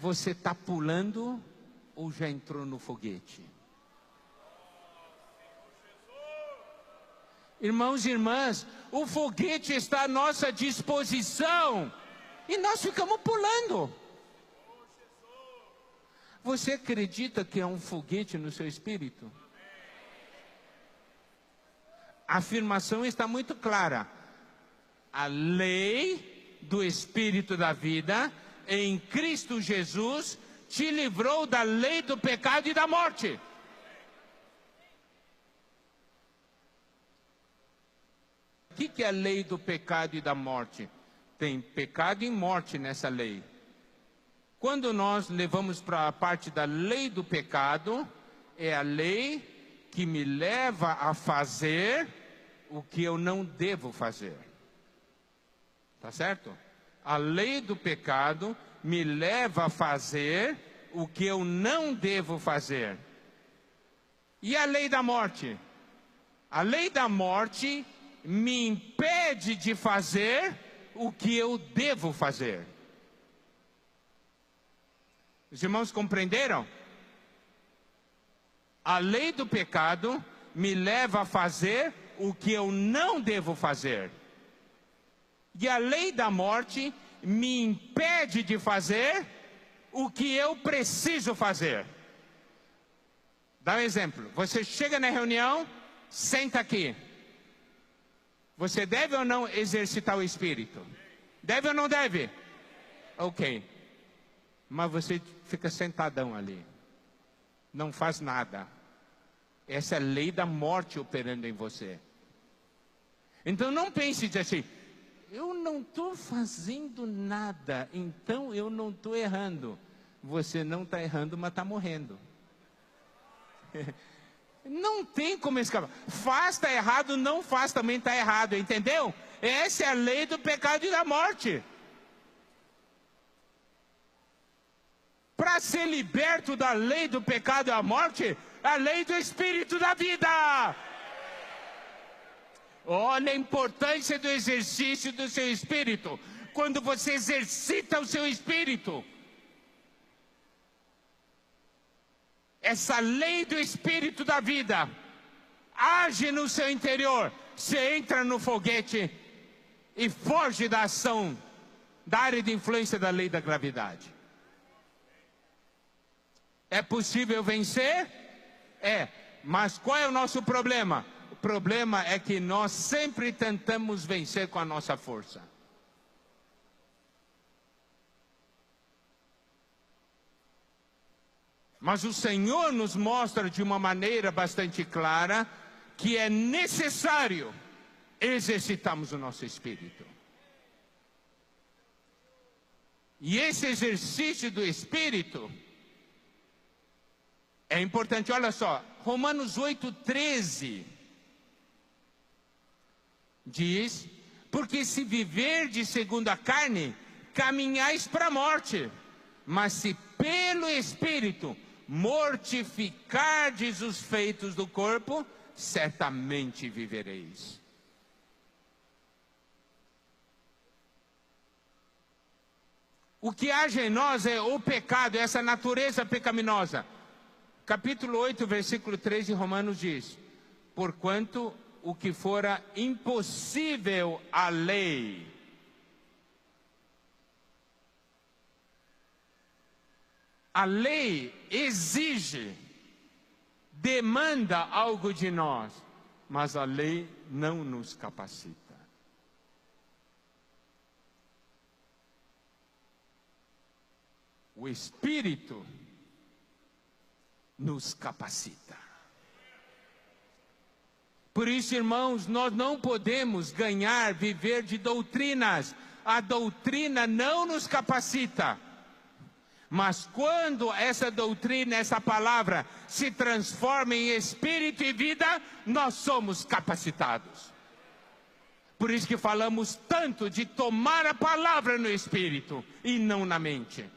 Você está pulando ou já entrou no foguete? Irmãos e irmãs, o foguete está à nossa disposição e nós ficamos pulando. Você acredita que é um foguete no seu espírito? A afirmação está muito clara. A lei do Espírito da vida em Cristo Jesus te livrou da lei do pecado e da morte. O que é a lei do pecado e da morte? Tem pecado e morte nessa lei. Quando nós levamos para a parte da lei do pecado, é a lei que me leva a fazer o que eu não devo fazer. Tá certo? A lei do pecado me leva a fazer o que eu não devo fazer. E a lei da morte? A lei da morte me impede de fazer o que eu devo fazer. Os irmãos compreenderam? A lei do pecado me leva a fazer o que eu não devo fazer. E a lei da morte me impede de fazer o que eu preciso fazer. Dá um exemplo. Você chega na reunião, senta aqui. Você deve ou não exercitar o espírito? Deve ou não deve? Ok. Mas você fica sentadão ali. Não faz nada. Essa é a lei da morte operando em você. Então não pense assim, eu não estou fazendo nada, então eu não estou errando. Você não está errando, mas está morrendo. Não tem como escapar. Faz está errado, não faz também está errado, entendeu? Essa é a lei do pecado e da morte. Para ser liberto da lei do pecado e da morte, a lei do Espírito da vida. Olha a importância do exercício do seu espírito. Quando você exercita o seu espírito, essa lei do Espírito da vida age no seu interior. Você entra no foguete e foge da ação, da área de influência da lei da gravidade. É possível vencer? É. Mas qual é o nosso problema? O problema é que nós sempre tentamos vencer com a nossa força. Mas o Senhor nos mostra de uma maneira bastante clara que é necessário exercitarmos o nosso espírito. E esse exercício do espírito é importante. Olha só, Romanos 8:13 diz: porque se viverdes segundo a carne, caminhais para a morte, mas se pelo Espírito mortificardes os feitos do corpo, certamente vivereis. O que age em nós é o pecado, essa natureza pecaminosa. Capítulo 8, versículo 3 de Romanos diz: porquanto o que fora impossível à lei, a lei exige, demanda algo de nós, mas a lei não nos capacita. O Espírito nos capacita. Por isso, irmãos, nós não podemos ganhar, viver de doutrinas. A doutrina não nos capacita. Mas quando essa doutrina, essa palavra se transforma em espírito e vida, nós somos capacitados. Por isso que falamos tanto de tomar a palavra no espírito e não na mente.